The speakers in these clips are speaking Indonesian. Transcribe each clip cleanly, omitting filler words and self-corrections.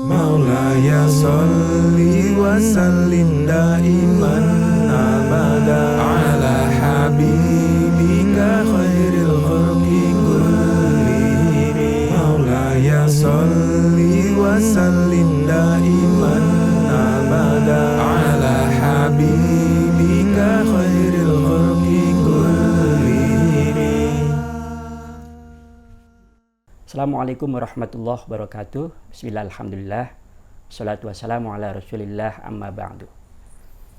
Maulaya sholli wa sallim daiman abada ala habibika khairil khalqi kullihim. Maulaya sholli wa sallim daiman abada ala habibika khairil khalqi kullihim. Assalamualaikum warahmatullahi wabarakatuh. Bismillah, alhamdulillah, salatu wassalamu ala rasulillah, amma ba'du.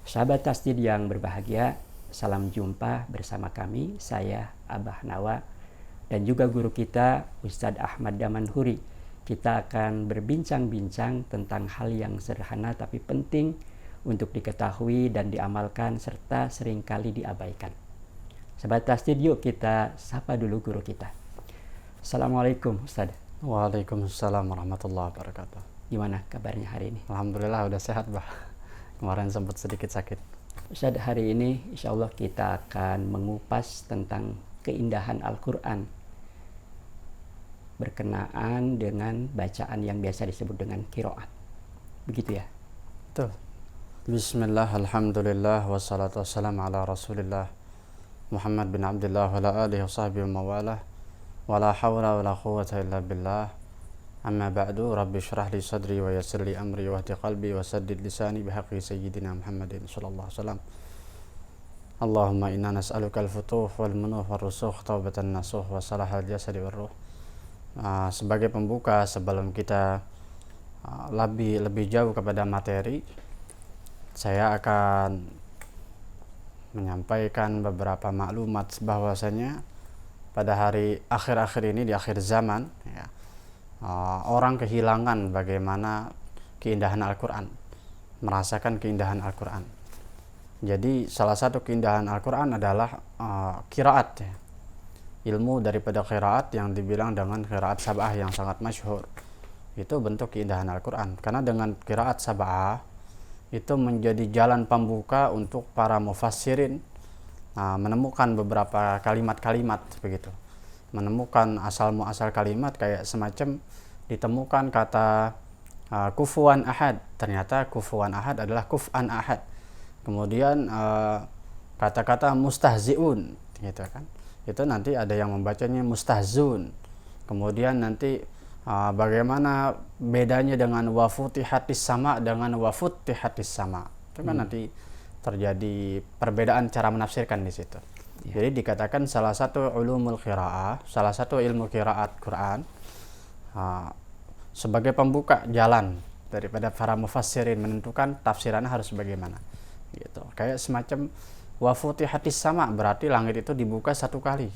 Sahabat Tasdid yang berbahagia, salam jumpa bersama kami, saya Abah Nawa dan juga guru kita Ustadz Ahmad Damanhuri. Kita akan berbincang-bincang tentang hal yang sederhana tapi penting untuk diketahui dan diamalkan serta seringkali diabaikan. Sahabat Tasdid, yuk kita sapa dulu guru kita. Assalamualaikum Ustadz. Waalaikumsalam warahmatullahi wabarakatuh. Gimana kabarnya hari ini? Alhamdulillah udah sehat, Bah. Kemarin sempat sedikit sakit. Ustadz, hari ini insya Allah kita akan mengupas tentang keindahan Al-Quran berkenaan dengan bacaan yang biasa disebut dengan qiraat. Begitu ya? Betul. Bismillah, alhamdulillah, wassalatu wassalamu ala rasulillah Muhammad bin Abdullah wa ala alihi wa sahbihi wa mawalah. Wala hawla wala quwwata illa billah. Amma ba'du, rabbi syrah li sadri wa yassir li amri wa hdi qalbi wa saddid lisani bihaqqi sayyidina Muhammadin sallallahu alaihi wasallam. Allahumma inna nas'aluka al-futuh wal munuh wal rusukh taubatan nasuh wa salahal jasadi wal ruh. Sebagai pembuka, sebelum kita lebih jauh kepada materi, saya akan menyampaikan beberapa maklumat bahwasanya pada hari akhir-akhir ini, di akhir zaman ya, orang kehilangan bagaimana keindahan Al-Quran, merasakan keindahan Al-Quran. Jadi salah satu keindahan Al-Quran adalah qiraat ya. Ilmu daripada qiraat yang dibilang dengan qiraat sab'ah yang sangat masyhur, itu bentuk keindahan Al-Quran. Karena dengan qiraat sab'ah itu menjadi jalan pembuka untuk para mufassirin menemukan beberapa kalimat-kalimat begitu, menemukan asal-muasal kalimat, kayak semacam ditemukan kata kufuwan ahad, ternyata kufuwan ahad adalah kuf'an ahad. Kemudian kata-kata mustahzi'un gitu kan, itu nanti ada yang membacanya mustahzun. Kemudian nanti bagaimana bedanya dengan wafutihatis sama dengan wafutihatis sama, itu kan nanti terjadi perbedaan cara menafsirkan di situ. Ya. Jadi dikatakan salah satu ulumul qiraah, salah satu ilmu qiraat Quran sebagai pembuka jalan daripada para mufassirin menentukan tafsirannya harus bagaimana. Gitu. Kayak semacam wafutihatis sama, berarti langit itu dibuka satu kali.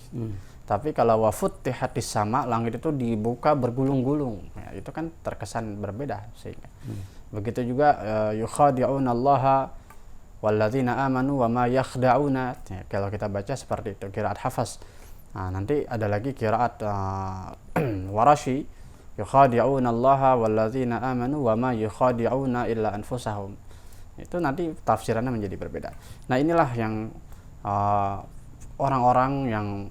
Tapi kalau wafutihatis sama, langit itu dibuka bergulung-gulung. Ya, itu kan terkesan berbeda sehingga. Begitu juga yukhadi'una Allaha walladzina amanu wa ma yakhda'una. Ya, kalau kita baca seperti itu qiraat Hafs. Nanti ada lagi qiraat Warashi, yukhadi'una Allaha walladzina amanu wa ma yukhadi'una illa anfusahum. Itu nanti tafsirannya menjadi berbeda. Nah, inilah yang orang-orang yang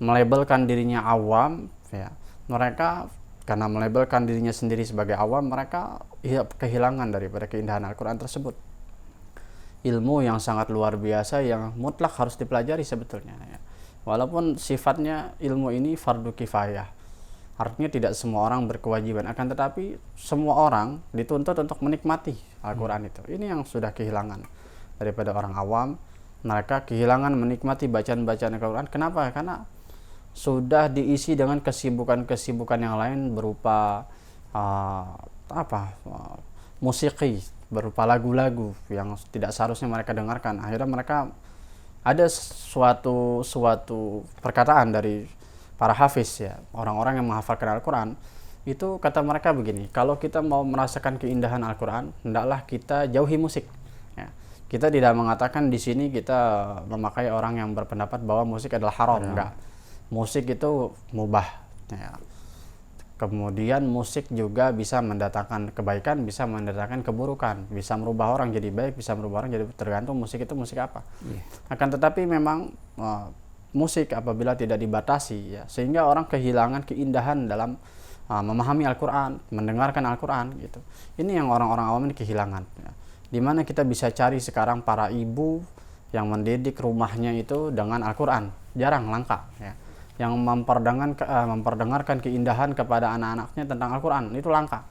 melabelkan dirinya awam ya. Mereka karena melabelkan dirinya sendiri sebagai awam, mereka kehilangan daripada keindahan Al-Quran tersebut. Ilmu yang sangat luar biasa yang mutlak harus dipelajari sebetulnya ya. Walaupun sifatnya ilmu ini fardu kifayah, artinya tidak semua orang berkewajiban, akan tetapi semua orang dituntut untuk menikmati Al-Quran itu. Ini yang sudah kehilangan daripada orang awam. Mereka kehilangan menikmati bacaan-bacaan Al-Quran. Kenapa? Karena sudah diisi dengan kesibukan-kesibukan yang lain berupa musiki, berupa lagu-lagu yang tidak seharusnya mereka dengarkan. Akhirnya mereka ada suatu perkataan dari para hafiz ya, orang-orang yang menghafalkan Al-Quran, itu kata mereka begini, kalau kita mau merasakan keindahan Al-Quran, hendaklah kita jauhi musik ya. Kita tidak mengatakan di sini kita memakai orang yang berpendapat bahwa musik adalah haram, enggak. Musik itu mubah ya. Kemudian musik juga bisa mendatangkan kebaikan, bisa mendatangkan keburukan, bisa merubah orang jadi baik, bisa merubah orang jadi, tergantung musik itu musik apa. Akan tetapi memang musik apabila tidak dibatasi ya, sehingga orang kehilangan keindahan dalam memahami Al-Quran, mendengarkan Al-Quran gitu. Ini yang orang-orang awam ini kehilangan ya. Dimana kita bisa cari sekarang para ibu yang mendidik rumahnya itu dengan Al-Quran, jarang, langka ya. Yang memperdengarkan keindahan kepada anak-anaknya tentang Al-Quran, itu langka.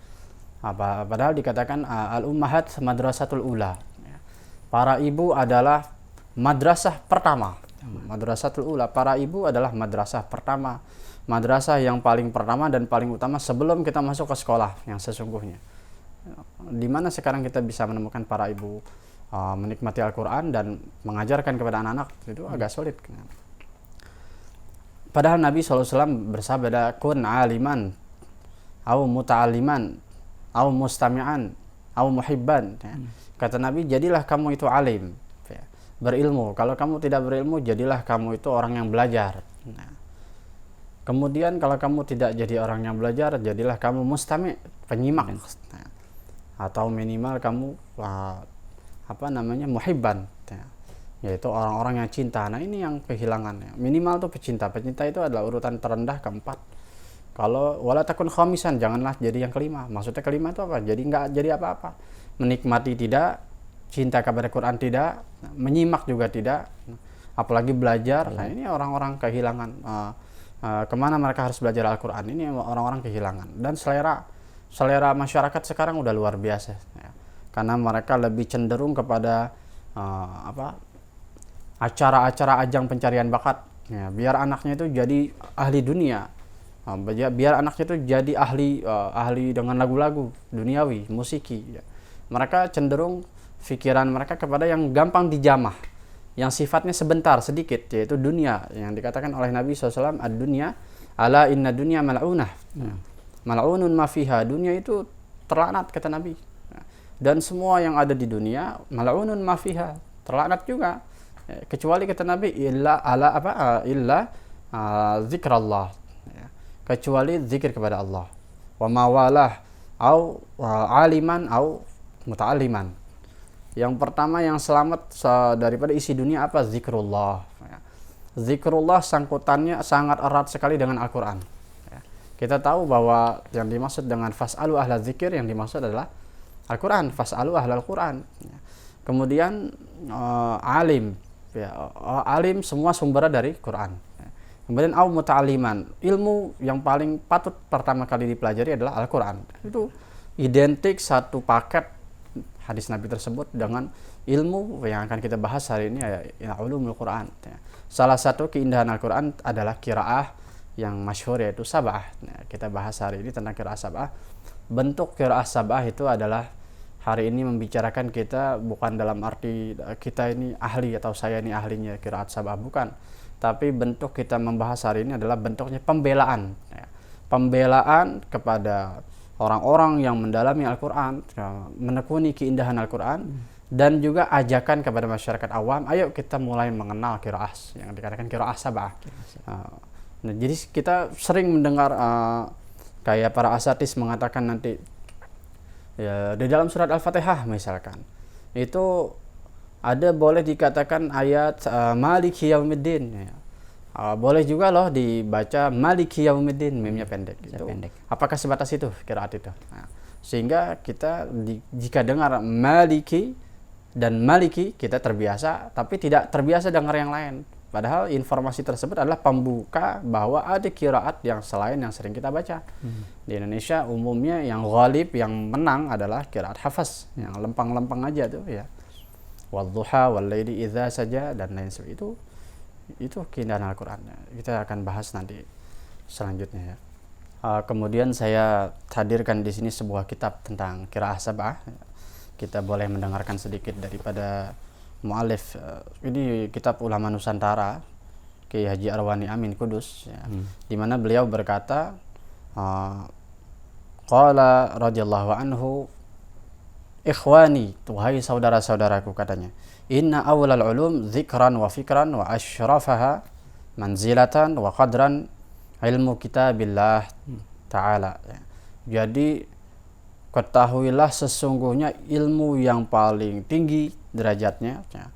Padahal dikatakan al-ummahat madrasatul ula ya. Para ibu adalah madrasah pertama. Madrasatul ula, para ibu adalah madrasah pertama, madrasah yang paling pertama dan paling utama sebelum kita masuk ke sekolah yang sesungguhnya. Di mana sekarang kita bisa menemukan para ibu menikmati Al-Quran dan mengajarkan kepada anak-anak, itu agak sulit. Padahal Nabi SAW bersabda, kun aliman au muta'aliman au mustami'an au muhibban ya. Kata Nabi, jadilah kamu itu alim ya, berilmu. Kalau kamu tidak berilmu, jadilah kamu itu orang yang belajar. Nah, kemudian kalau kamu tidak jadi orang yang belajar, jadilah kamu mustami', penyimak. Nah, atau minimal kamu muhibban ya, yaitu orang-orang yang cinta. Nah, ini yang kehilangan. Minimal tuh pecinta. Pecinta itu adalah urutan terendah keempat. Kalau wala takun khamisan, janganlah jadi yang kelima. Maksudnya kelima itu apa? Jadi nggak jadi apa-apa. Menikmati tidak, cinta kepada Quran tidak, menyimak juga tidak, apalagi belajar. Nah, ini orang-orang kehilangan. Kemana mereka harus belajar Al-Quran? Ini orang-orang kehilangan. Dan selera masyarakat sekarang udah luar biasa ya. Karena mereka lebih cenderung kepada acara-acara ajang pencarian bakat ya, biar anaknya itu jadi ahli dunia, biar anaknya itu jadi ahli dengan lagu-lagu duniawi, musiki ya. Mereka cenderung pikiran mereka kepada yang gampang dijamah, yang sifatnya sebentar, sedikit, yaitu dunia, yang dikatakan oleh Nabi SAW, ad-dunya ala inna dunya mal'unah mal'unun ma fiha, dunia itu terlaknat, kata Nabi. Dan semua yang ada di dunia mal'unun ma fiha, terlaknat juga, kecuali, kata Nabi, illa zikrallah ya, kecuali zikir kepada Allah, wa mawalah au aliman au muta'alliman. Yang pertama yang selamat daripada isi dunia apa? Zikrullah ya. Zikrullah sangkutannya sangat erat sekali dengan Al-Quran ya. Kita tahu bahwa yang dimaksud dengan fas'alu ahla zikir, yang dimaksud adalah Al-Quran, fas'alu ahlal Quran ya. Kemudian alim ya, alim semua sumbernya dari Quran ya. Kemudian au muta'alliman, ilmu yang paling patut pertama kali dipelajari adalah Al-Quran. Itu identik satu paket hadis Nabi tersebut dengan ilmu yang akan kita bahas hari ini ya, ulumul Quran ya. Salah satu keindahan Al-Quran adalah qiraah yang masyhur, yaitu sab'ah. Nah, kita bahas hari ini tentang qiraah sab'ah. Bentuk qiraah sab'ah itu adalah hari ini membicarakan kita bukan dalam arti kita ini ahli atau saya ini ahlinya qiraat sab'ah, bukan. Tapi bentuk kita membahas hari ini adalah bentuknya pembelaan ya. Pembelaan kepada orang-orang yang mendalami Al-Quran, menekuni keindahan Al-Quran, dan juga ajakan kepada masyarakat awam, ayo kita mulai mengenal qiraah yang dikatakan qiraah sab'ah. Nah, jadi kita sering mendengar kayak para asatis mengatakan nanti ya, di dalam surat Al-Fatihah misalkan, itu ada boleh dikatakan ayat Maliki Yaumiddin ya. Boleh juga loh dibaca Maliki Yaumiddin, mimnya pendek. Itu pendek. Apakah sebatas itu qiraat itu? Nah, sehingga kita jika dengar Maliki dan Maliki kita terbiasa, tapi tidak terbiasa dengar yang lain. Padahal informasi tersebut adalah pembuka bahwa ada qiraat yang selain yang sering kita baca. Di Indonesia umumnya yang ghalib, yang menang adalah qiraat hafaz, yang lempang-lempang aja tuh ya. Wadduha wallaili idza saja dan lain sebagainya. Itu keindahan Al-Quran. Kita akan bahas nanti selanjutnya ya. Kemudian saya hadirkan di sini sebuah kitab tentang qiraah sab'ah. Kita boleh mendengarkan sedikit daripada mu'alif. Ini kitab ulama Nusantara, Kiai Haji Arwani Amin Kudus ya. Di mana beliau berkata, qala radhiyallahu anhu, ikhwani, wahai saudara-saudaraku, katanya, inna awlal ulum zikran wa fikran wa ashrafaha manzilatan wa qadran ilmu kitabillah ta'ala. Jadi ketahuilah sesungguhnya ilmu yang paling tinggi derajatnya ya,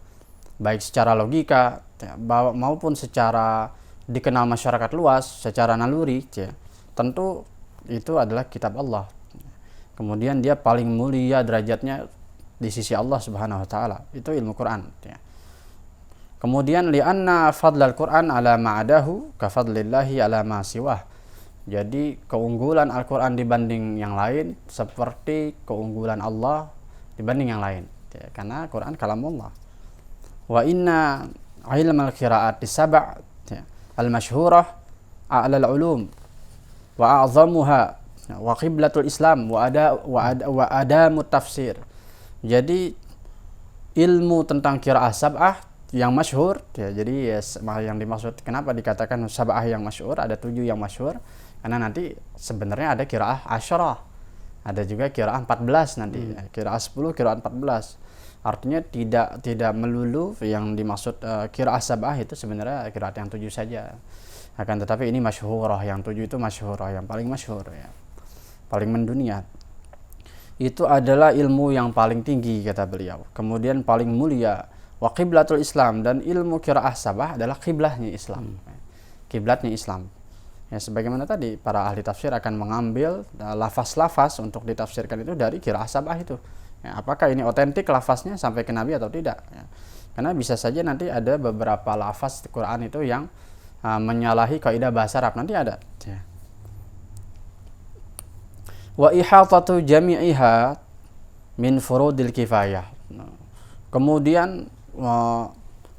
baik secara logika ya, maupun secara dikenal masyarakat luas, secara naluri ya, tentu itu adalah kitab Allah. Kemudian dia paling mulia derajatnya di sisi Allah Subhanahu wa taala, itu ilmu Quran ya. Kemudian li'anna fadlal Quran ala ma'adahu ka fadlillahi ala ma siwah. Jadi keunggulan Al-Quran dibanding yang lain seperti keunggulan Allah dibanding yang lain ya, karena Quran kalamullah. Wa inna ilmal qiraat sab' ya, al-masyhurah a'lal ulum wa a'zamuha wa qiblatul Islam wa adamut tafsir. Jadi ilmu tentang qiraah sab'ah yang masyhur ya, jadi ya, yang dimaksud kenapa dikatakan sab'ah yang masyhur, ada 7 yang masyhur karena nanti sebenarnya ada qiraah asyarah, ada juga qiraah 14 nanti ya, qiraah 10, qiraah 14. Artinya tidak melulu yang dimaksud qiraah sab'ah itu sebenarnya qiraat yang 7 saja. Akan tetapi ini masyhurah, yang 7 itu masyhurah, yang paling masyhur ya, paling mendunia. Itu adalah ilmu yang paling tinggi kata beliau. Kemudian paling mulia wa qiblatul Islam, dan ilmu qiraah sab'ah adalah kiblahnya Islam. Kiblatnya Islam. Ya, sebagaimana tadi para ahli tafsir akan mengambil lafaz-lafaz untuk ditafsirkan itu dari qiraah sab'ah itu. Ya, apakah ini otentik lafaznya sampai ke Nabi atau tidak? Ya. Karena bisa saja nanti ada beberapa lafaz di Quran itu yang menyalahi kaidah bahasa Arab, nanti ada. Ya. Wa ihatatu jami'iha min furudil kifayah. Kemudian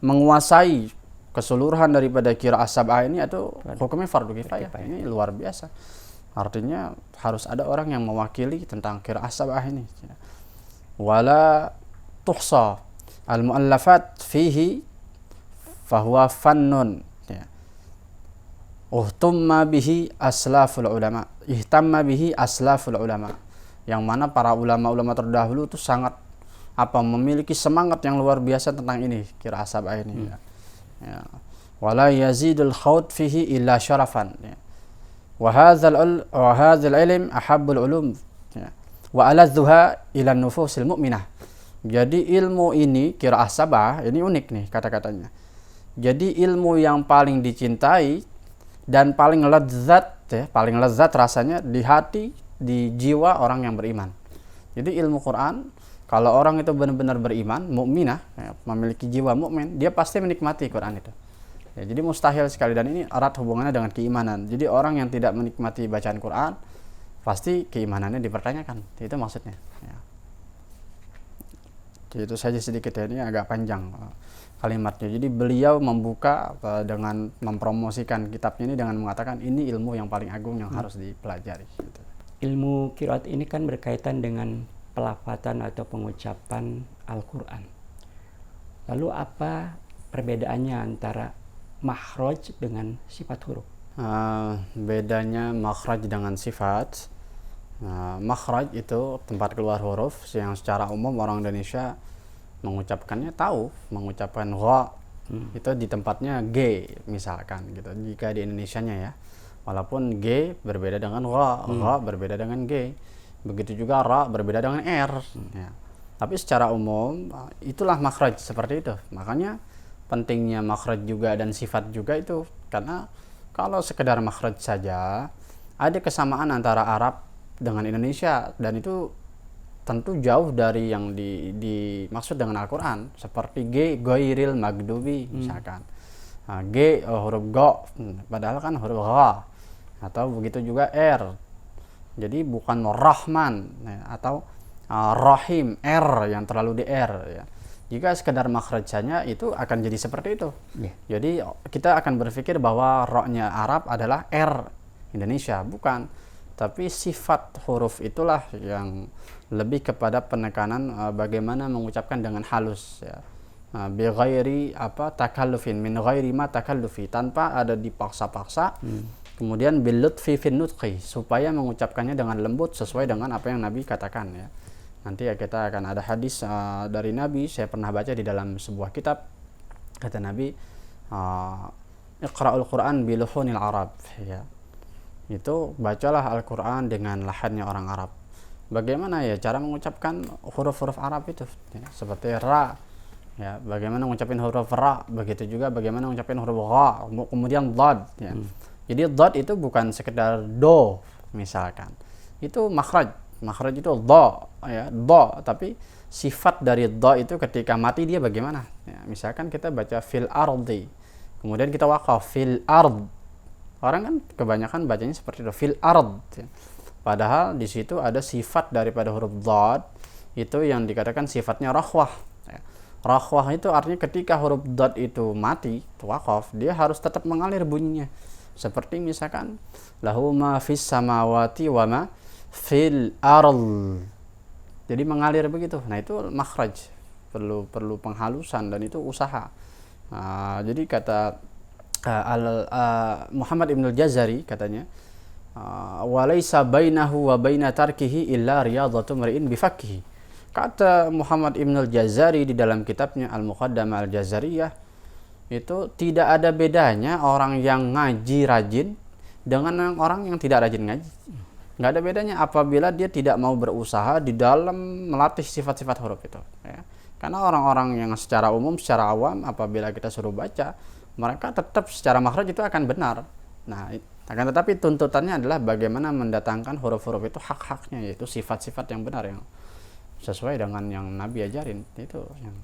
menguasai keseluruhan daripada qiraah sab'ah ini itu hukumnya fardu kifayah. Ini luar biasa. Artinya harus ada orang yang mewakili tentang qiraah sab'ah ini. Wala tuhsa al-muallafat fihi fahuwa fannun. Uhtumma bihi aslaful ulama. Ihtamma bihi aslaful ulama. Yang mana para ulama-ulama terdahulu itu sangat memiliki semangat yang luar biasa tentang ini, qiraah sab'ah ini. Ya. Wala yazidul khawd fihi illa syarafan ya. Wa hadzal ilm ahabbul ulum ya. Wa aladzuha ila nufusil mu'minah. Jadi ilmu ini qiraah sab'ah ini unik nih kata-katanya. Jadi ilmu yang paling dicintai dan paling lezat ya, paling lezat rasanya di hati, di jiwa orang yang beriman. Jadi ilmu Quran, kalau orang itu benar-benar beriman, mukminah, ya, memiliki jiwa mukmin, dia pasti menikmati Quran itu. Ya, jadi mustahil sekali, dan ini erat hubungannya dengan keimanan. Jadi orang yang tidak menikmati bacaan Quran, pasti keimanannya dipertanyakan. Itu maksudnya. Ya. Jadi itu saja sedikit ya, ini agak panjang kalimatnya. Jadi beliau membuka dengan mempromosikan kitabnya ini dengan mengatakan ini ilmu yang paling agung yang harus dipelajari. Gitu. Ilmu qiraat ini kan berkaitan dengan pelafatan atau pengucapan Al-Quran. Lalu apa perbedaannya antara makhraj dengan sifat huruf? Bedanya makhraj dengan sifat. Makhraj itu tempat keluar huruf yang secara umum orang Indonesia mengucapkannya tahu, mengucapkan gha itu di tempatnya G misalkan gitu. Jika di Indonesianya ya. Walaupun G berbeda dengan gha berbeda dengan G. Begitu juga ra berbeda dengan r ya. Tapi secara umum itulah makhraj seperti itu. Makanya pentingnya makhraj juga dan sifat juga itu, karena kalau sekedar makhraj saja ada kesamaan antara Arab dengan Indonesia, dan itu tentu jauh dari yang dimaksud dengan Al-Quran, seperti G ghairil magdubi misalkan. G huruf go padahal kan huruf gha, atau begitu juga r. Jadi bukan Rahman ya, atau Rahim, R yang terlalu di R ya. Jika sekedar makhrajnya itu akan jadi seperti itu. Jadi kita akan berpikir bahwa ra-nya Arab adalah R Indonesia, bukan. Tapi sifat huruf itulah yang lebih kepada penekanan bagaimana mengucapkan dengan halus ya. Bi ghairi takallufin, min ghairi ma takallufi, tanpa ada dipaksa-paksa. Kemudian bil lutfi fin nutqi, supaya mengucapkannya dengan lembut sesuai dengan apa yang Nabi katakan ya. Nanti ya kita akan ada hadis dari Nabi, saya pernah baca di dalam sebuah kitab, kata Nabi, Iqra'ul Quran biluhunil Arab ya. Itu bacalah Al-Quran dengan lahannya orang Arab. Bagaimana ya cara mengucapkan huruf-huruf Arab itu ya, seperti ra ya, bagaimana mengucapkan huruf ra, begitu juga bagaimana mengucapkan huruf gha, kemudian dhad ya. Jadi dhad itu bukan sekedar do misalkan. Itu makhraj. Makhraj itu dha, ya, dha, tapi sifat dari dha itu ketika mati dia bagaimana? Ya, misalkan kita baca fil ardi, kemudian kita waqaf fil ard. Orang kan kebanyakan bacanya seperti itu, fil ard. Ya. Padahal di situ ada sifat daripada huruf dhad itu yang dikatakan sifatnya rakhwah. Ya. Rakhwah itu artinya ketika huruf dhad itu mati, waqaf, dia harus tetap mengalir bunyinya. Seperti misalkan lahu ma fis samawati wa ma fil ard. Jadi mengalir begitu. Nah, itu makhraj. Perlu penghalusan dan itu usaha. Jadi kata Muhammad Ibn al-Jazari katanya, walaysa bainahu wa baina tarkihi illa riyadhatu mar'in bifakkihi. Kata Muhammad Ibn al-Jazari di dalam kitabnya Al-Muqaddamah Al-Jazariyah, itu tidak ada bedanya orang yang ngaji rajin dengan orang yang tidak rajin ngaji. Nggak ada bedanya apabila dia tidak mau berusaha di dalam melatih sifat-sifat huruf itu. Ya. Karena orang-orang yang secara umum, secara awam, apabila kita suruh baca, mereka tetap secara makhraj itu akan benar. Nah, akan tetapi tuntutannya adalah bagaimana mendatangkan huruf-huruf itu hak-haknya, yaitu sifat-sifat yang benar yang sesuai dengan yang Nabi ajarin. Itu yang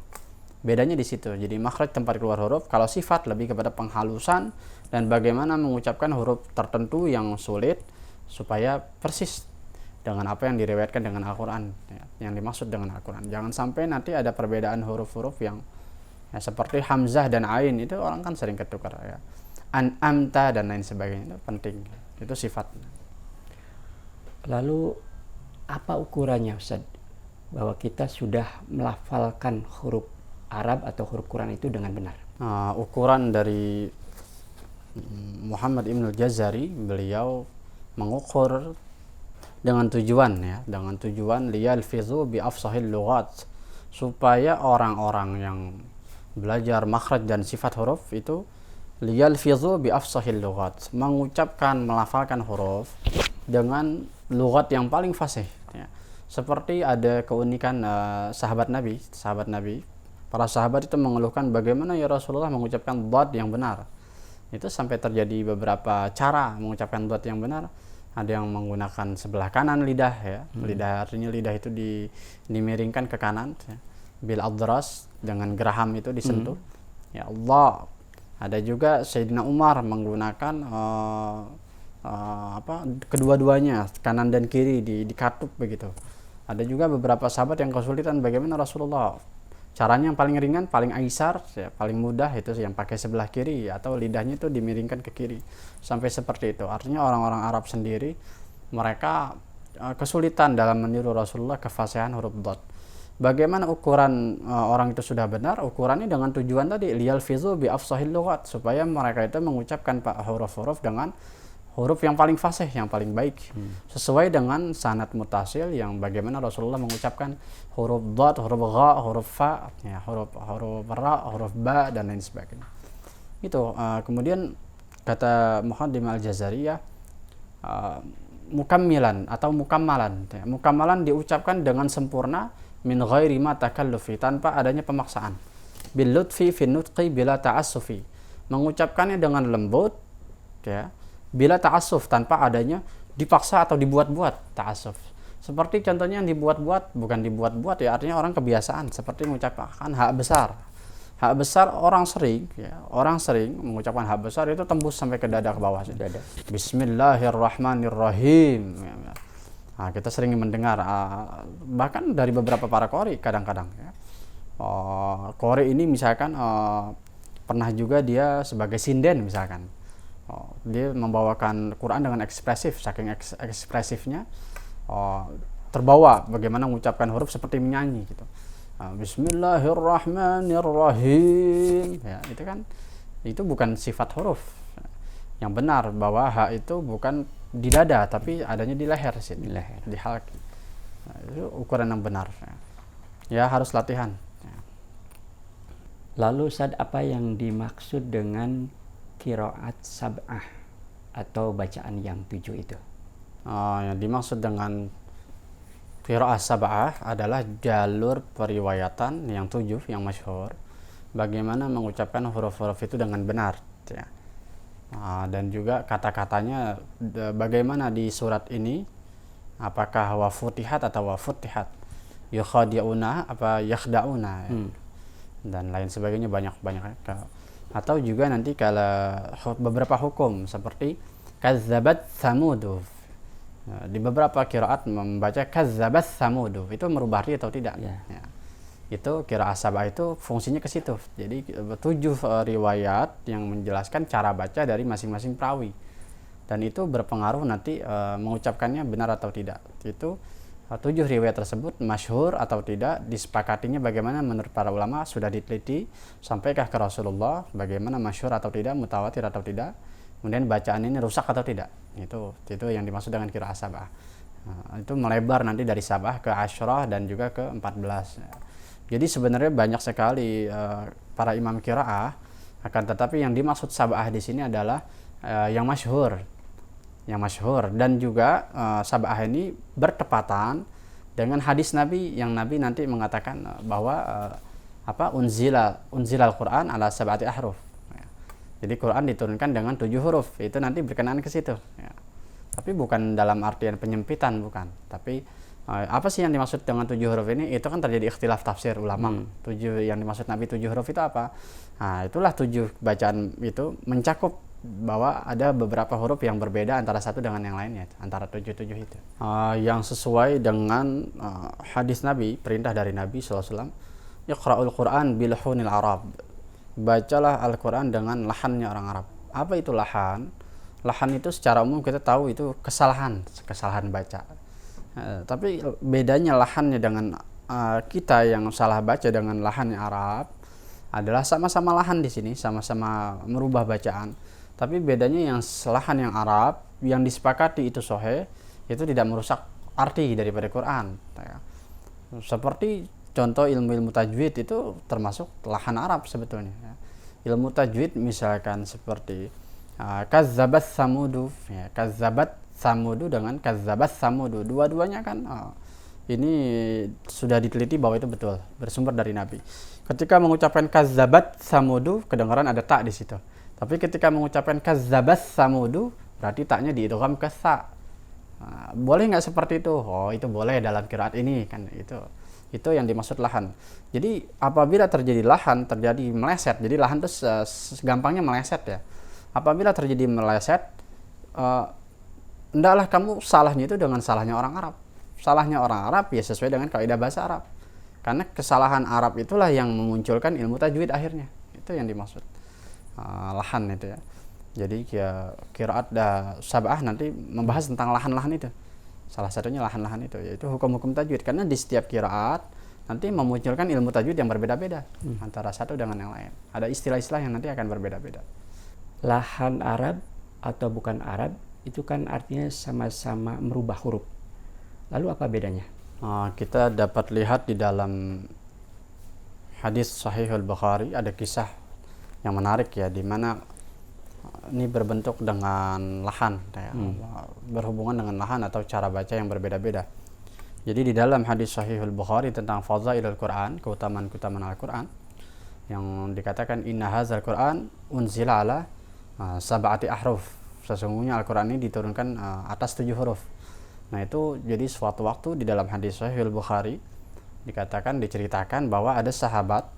bedanya di situ. Jadi makhraj tempat keluar huruf, kalau sifat lebih kepada penghalusan dan bagaimana mengucapkan huruf tertentu yang sulit supaya persis dengan apa yang diriwayatkan dengan Al-Quran, ya, yang dimaksud dengan Al-Quran. Jangan sampai nanti ada perbedaan huruf-huruf yang ya, seperti hamzah dan ain, itu orang kan sering ketukar, ya. An'amta dan lain sebagainya, itu penting. Itu sifat. Lalu apa ukurannya, Ustaz, bahwa kita sudah melafalkan huruf Arab atau huruf Quran itu dengan benar? Ukuran dari Muhammad Ibn al-Jazari, beliau mengukur dengan tujuan liyalfizu bi afsahil lughat, supaya orang-orang yang belajar makhraj dan sifat huruf itu liyalfizu bi afsahil lughat, mengucapkan, melafalkan huruf dengan lughat yang paling fasih, ya. Seperti ada keunikan sahabat Nabi, para sahabat itu mengeluhkan bagaimana ya Rasulullah mengucapkan dhad yang benar. Itu sampai terjadi beberapa cara mengucapkan dhad yang benar. Ada yang menggunakan sebelah kanan lidah, ya. Lidah, artinya lidah itu dimiringkan ke kanan, ya. Bil adras, dengan geraham itu disentuh. Ya Allah. Ada juga Sayyidina Umar menggunakan kedua-duanya, kanan dan kiri, dikatup begitu. Ada juga beberapa sahabat yang kesulitan bagaimana Rasulullah. Caranya yang paling ringan, paling aisar, ya, paling mudah itu yang pakai sebelah kiri, atau lidahnya itu dimiringkan ke kiri. Sampai seperti itu. Artinya orang-orang Arab sendiri, mereka kesulitan dalam meniru Rasulullah kefasihan huruf dhad. Bagaimana ukuran orang itu sudah benar? Ukurannya dengan tujuan tadi, liyalfizu bi afsahil lughat, supaya mereka itu mengucapkan huruf-huruf dengan huruf yang paling fasih, yang paling baik, sesuai dengan sanad mutasil yang bagaimana Rasulullah mengucapkan huruf dhad, huruf gha, huruf fa, ya, huruf ra, huruf ba dan lain sebagainya. Itu kemudian kata Muhammad al-Jazariyah, mukammilan atau mukammalan, ya. Mukammalan diucapkan dengan sempurna min ghairi ma takallufi, tanpa adanya pemaksaan. Bil lutfi fi nutqi bila ta'assufi, mengucapkannya dengan lembut, ya, bila ta'assuf, tanpa adanya dipaksa atau dibuat-buat ta'assuf. Seperti contohnya yang dibuat-buat, bukan dibuat-buat, ya, artinya orang kebiasaan seperti mengucapkan hak besar. Hak besar orang sering mengucapkan hak besar itu tembus sampai ke dada, ke bawah. Dada. Bismillahirrahmanirrahim. Nah, kita sering mendengar bahkan dari beberapa para qori kadang-kadang, ya. Qori ini misalkan pernah juga dia sebagai sinden misalkan. Dia membawakan Quran dengan ekspresif, saking ekspresifnya terbawa bagaimana mengucapkan huruf seperti menyanyi gitu. Bismillahirrahmanirrahim, ya, itu bukan sifat huruf yang benar, bahwa ha itu bukan di dada tapi adanya di leher sini, di halq. Nah, itu ukuran yang benar, ya, harus latihan, ya. Lalu Ustaz, apa yang dimaksud dengan qiraat sab'ah atau bacaan yang 7 itu? Yang dimaksud dengan qiraat sab'ah adalah jalur periwayatan yang 7 yang masyhur, bagaimana mengucapkan huruf-huruf itu dengan benar, ya. Dan juga kata-katanya bagaimana di surat ini, apakah wa futihat atau wa futihat, yukhadi'una apa yakhda'una, dan lain sebagainya, banyak atau juga nanti kalau beberapa hukum seperti kazzabat samudu, di beberapa qiraat membaca kazzabat samudu, itu merubah arti atau tidak? Ya. Itu qiraat sab'ah itu fungsinya ke situ. Jadi 7 riwayat yang menjelaskan cara baca dari masing-masing perawi, dan itu berpengaruh nanti mengucapkannya benar atau tidak. Itu 7 riwayat tersebut masyhur atau tidak, disepakatinya bagaimana menurut para ulama, sudah diteliti sampaikah ke Rasulullah, bagaimana masyhur atau tidak, mutawatir atau tidak, kemudian bacaan ini rusak atau tidak. Itu yang dimaksud dengan qiraat sab'ah. Itu melebar nanti dari sab'ah ke asyrah dan juga ke 14. Jadi sebenarnya banyak sekali para imam qiraah, akan tetapi yang dimaksud sab'ah di sini adalah yang masyhur, dan juga sab'ah ini bertepatan dengan hadis Nabi yang Nabi nanti mengatakan bahwa unzila al-Qur'an ala sab'ati ahruf. Jadi Quran diturunkan dengan 7 huruf, itu nanti berkenaan ke situ. Tapi bukan dalam artian penyempitan, bukan. Tapi apa sih yang dimaksud dengan 7 huruf ini? Itu kan terjadi ikhtilaf tafsir ulama. 7 yang dimaksud Nabi 7 huruf itu apa? Nah, itulah 7 bacaan itu mencakup bahwa ada beberapa huruf yang berbeda antara satu dengan yang lainnya, antara 7 itu. Yang sesuai dengan hadis Nabi, perintah dari Nabi SAW, Iqra'ul Qur'an bilhunil Arab. Bacalah Al-Quran dengan lahannya orang Arab. Apa itu lahan? Lahan itu secara umum kita tahu itu kesalahan baca. Tapi bedanya lahannya dengan kita yang salah baca dengan lahannya Arab adalah sama-sama lahan di sini, sama-sama merubah bacaan. Tapi bedanya yang lahan yang Arab yang disepakati itu sahih, itu tidak merusak arti daripada Quran. Seperti contoh ilmu tajwid itu termasuk lahan Arab sebetulnya. Ilmu tajwid misalkan seperti kazzabat samudu, kazzabat samudu dengan kazzabat samudu, dua-duanya kan ini sudah diteliti bahwa itu betul, bersumber dari Nabi. Ketika mengucapkan kazzabat samudu, kedengaran ada ta di situ. Tapi ketika mengucapkan kazzabat samudu, berarti taknya diidgham ke sa. Boleh nggak seperti itu? Oh, itu boleh dalam qiraat ini kan, itu yang dimaksud lahan. Jadi apabila terjadi lahan, terjadi meleset. Jadi lahan itu gampangnya meleset ya. Apabila terjadi meleset, hendaklah kamu salahnya itu dengan salahnya orang Arab. Salahnya orang Arab ya sesuai dengan kaidah bahasa Arab. Karena kesalahan Arab itulah yang memunculkan ilmu tajwid akhirnya. Itu yang dimaksud lahan itu ya. Jadi qiraat sab'ah nanti membahas tentang lahan-lahan itu. Salah satunya lahan-lahan itu, yaitu hukum-hukum tajwid. Karena di setiap qiraat nanti memunculkan ilmu tajwid yang berbeda-beda antara satu dengan yang lain. Ada istilah-istilah yang nanti akan berbeda-beda. Lahan Arab atau bukan Arab itu kan artinya sama-sama merubah huruf. Lalu apa bedanya? Kita dapat lihat di dalam hadis Sahih Al-Bukhari ada kisah yang menarik ya, di mana ini berbentuk dengan lahan, berhubungan dengan lahan atau cara baca yang berbeda-beda. Jadi di dalam hadis Sahih Al-Bukhari tentang fadzailul Quran, keutamaan Al-Quran, yang dikatakan inna hadzal Quran unzila ala sab'ati ahruf. Sesungguhnya Al-Quran ini diturunkan atas 7 huruf. Nah itu jadi suatu waktu di dalam hadis Sahih Al-Bukhari diceritakan bahwa ada sahabat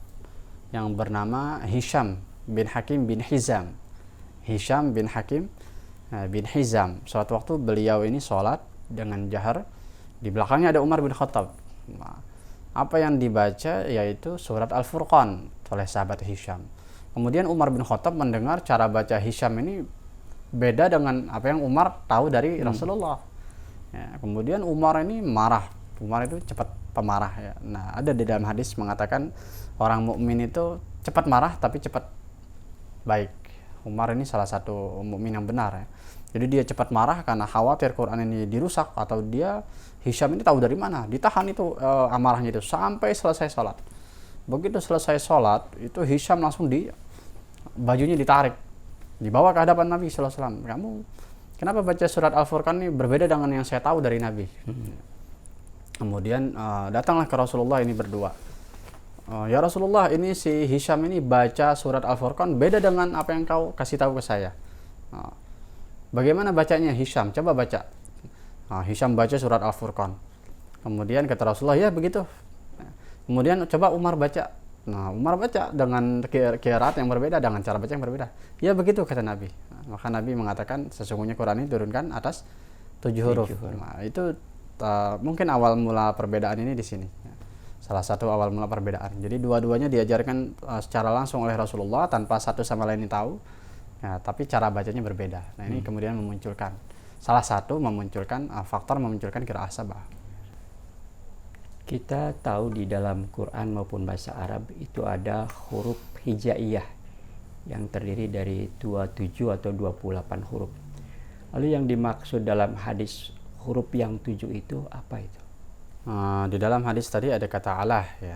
yang bernama Hisham bin Hakim bin Hizam. Hisham bin Hakim bin Hizam. Suatu waktu beliau ini sholat dengan jahar. Di belakangnya ada Umar bin Khattab. Apa yang dibaca yaitu surat Al-Furqan oleh sahabat Hisham. Kemudian Umar bin Khattab mendengar cara baca Hisham ini beda dengan apa yang Umar tahu dari Rasulullah. Ya, kemudian Umar ini marah. Umar itu cepat pemarah ya. Nah, ada di dalam hadis mengatakan orang mukmin itu cepat marah tapi cepat baik. Umar ini salah satu mukmin yang benar ya. Jadi dia cepat marah karena khawatir Quran ini dirusak, atau dia Hisham ini tahu dari mana. Ditahan itu amarahnya itu sampai selesai sholat. Begitu selesai sholat itu Hisham langsung bajunya ditarik, dibawa ke hadapan Nabi SAW. Kamu kenapa baca surat Al-Furqan ini berbeda dengan yang saya tahu dari Nabi? Kemudian datanglah ke Rasulullah ini berdua. Ya Rasulullah, ini si Hisham ini baca surat Al-Furqan beda dengan apa yang kau kasih tahu ke saya. Bagaimana bacanya? Hisham, coba baca. Hisham baca surat Al-Furqan. Kemudian kata Rasulullah, ya begitu. Kemudian coba Umar baca. Umar baca dengan qiraat yang berbeda, dengan cara baca yang berbeda. Ya begitu kata Nabi. Maka Nabi mengatakan sesungguhnya Quran ini turunkan atas 7 huruf. Itu mungkin awal mula perbedaan ini di sini. Salah satu awal mula perbedaan. Jadi dua-duanya diajarkan secara langsung oleh Rasulullah tanpa satu sama lain tahu. Tapi cara bacanya berbeda. Nah ini kemudian memunculkan faktor memunculkan qiraah sabah. Kita tahu di dalam Quran maupun bahasa Arab itu ada huruf hijaiyah yang terdiri dari 27 atau 28 huruf. Lalu yang dimaksud dalam hadis huruf yang 7 itu apa itu? Di dalam hadis tadi ada kata Allah ya.